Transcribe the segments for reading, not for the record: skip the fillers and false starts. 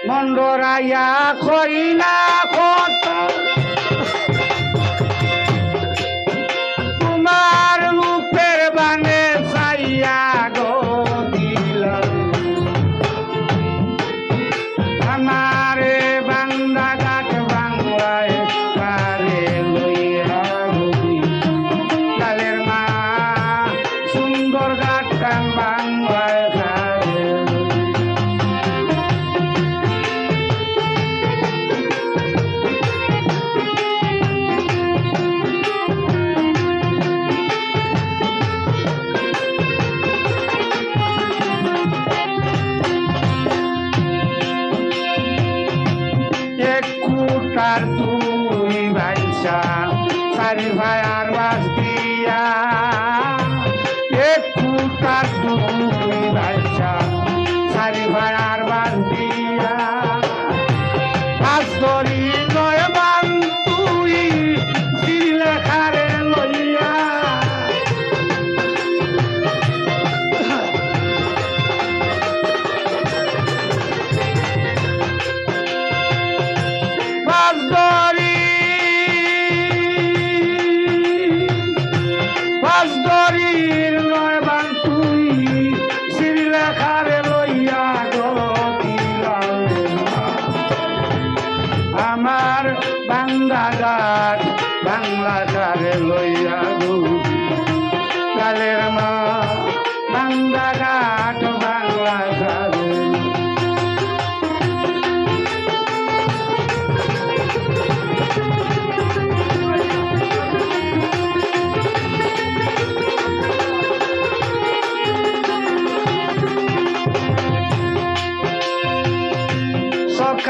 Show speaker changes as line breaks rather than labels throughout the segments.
মন্ডরাইয়া কইলা কত তোমার রূপের বানে চাইয়া গো দিলাম আমারে বান্দা গাছ বাংলায় পারে লইয়া রবি কালের মা সুন্দর গাছটান বাংলায় পারে কুটার তুই বাইসা চারি ভাইয়ার বাস দিয়া এক কুটার তুই বাইসা চারি ভাইয়ার বাস দিয়া বাস ধরি নয় মান তুই লেখারে লইয়া দরির নয় বান তুই শ্রীলেখারে লইয়া গো আমার বাংলা গাছ বাংলা গারে লইয়া গো কালের মা বাংলা গাছ বাংলা গারে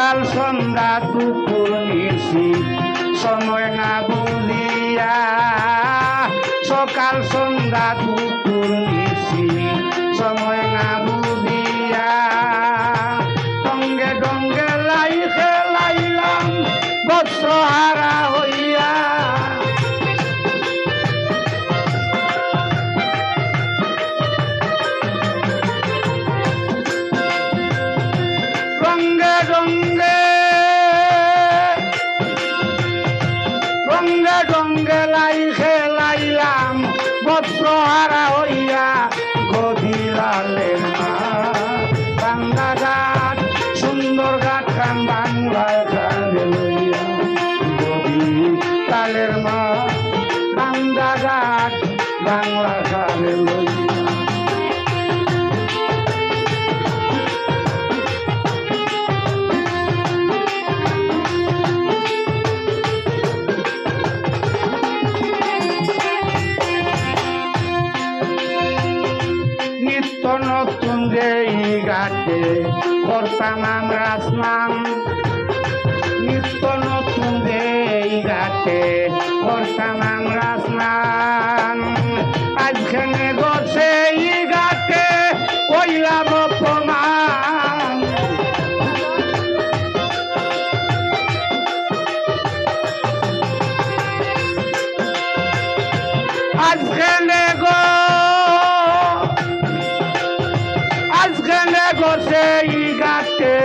সকাল সন্ধ্যা দুপুর নিশি সময় না বুঝিয়া সকাল সন্ধ্যা দুপুর নিশি সময় না বুঝিয়া ডঙ্গে ডঙ্গে লাই খেলাইলাম বস্ত্র হারা হইয়া রঙ্গে রঙ্গে রঙ্গে রঙ্গে লাই খেলাইলাম বস্ত্র হারা হইয়া গদিলালের মা বাংলা গাছ সুন্দর গাছ কান বাংলায় কালে লইয়া গদি কালের মা বাংলা গাছ বাংলা কালে লইয়া নতুন যে ঘাটে করতাম আমরা স্নান নিত্য নতুন যে ঘাটে করতাম আমরা স্নান আজখানে গছে ঘাটে কইলাম অপমান আজখানে গছে গাতে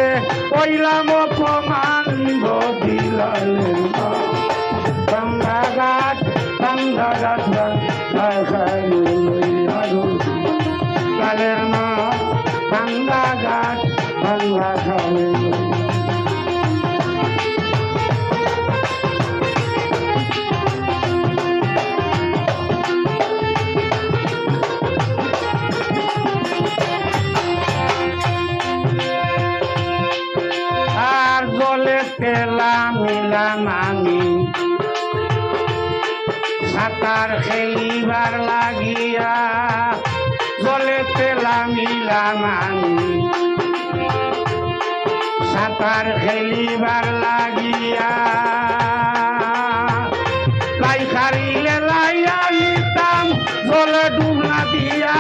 কইলাম অপমান গদিলালের মা বাংলা গাছ কালের মা বাংলা গাছ বাংলা খালে মিলাম আমি সাঁতার খেলিবার লাগিয়া জলে তেলা মিলাম আমি সাঁতার খেলিবার লাগিয়া লাই খারিলে লাইয়া নিতাম জলে ডুব না দিয়া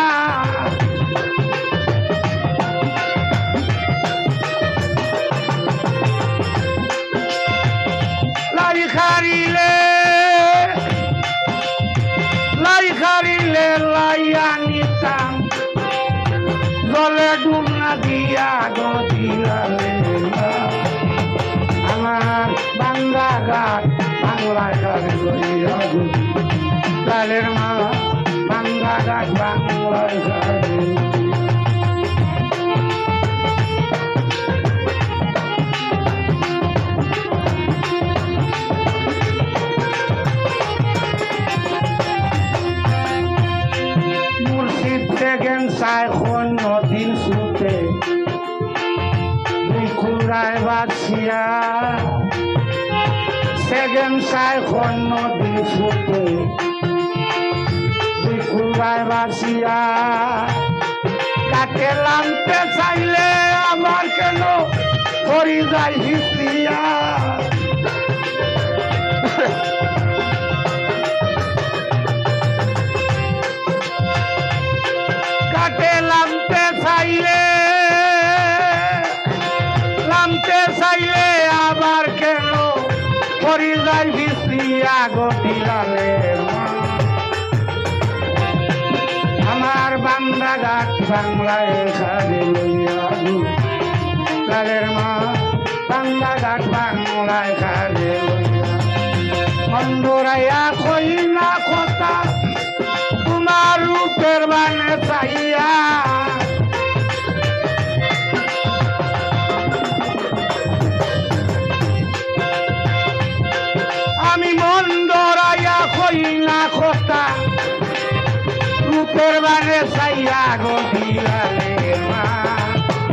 লাই খারিলে লাইয়া নিতাম জলে ডুব না দিয়া গদিলালের মা বাংলায় ঘাটে মুর্শিদ থেকে চাই নদীর সুতে দুই খুড়ায় বাছিয়া সেকেন্ড চাই নদীর সুতে দুই খুড়ায় বাছিয়া কাকে লামতে চাইলে আমার কেন করি যায় হিস্ট্রিয়া কাকে লামতে চাইলে আবার কেন করি যায় হিস্ট্রিয়া গতিলালে আমার বান্দাঘাট বাংলায় ঘাটে লইয়া লালের মা বান্দাঘাট বাংলায় ঘাটে লইয়া মন্দরাইয়া কই না কথা তোমার রূপের বানে চাইয়া আমি মন্দরাইয়া কই না কথা রূপের বানে চাইয়া গদিলালে মা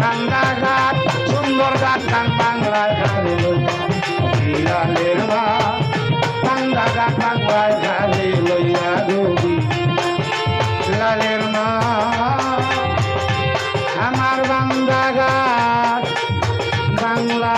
বান্দাঘাট সুন্দর ঘাট বাংলায় ঘাটে লইয়া মা বান্দাঘাট বাংলায় ঘাটে লইয়া গদি লালের মা আমার বান্দাঘাট বাংলা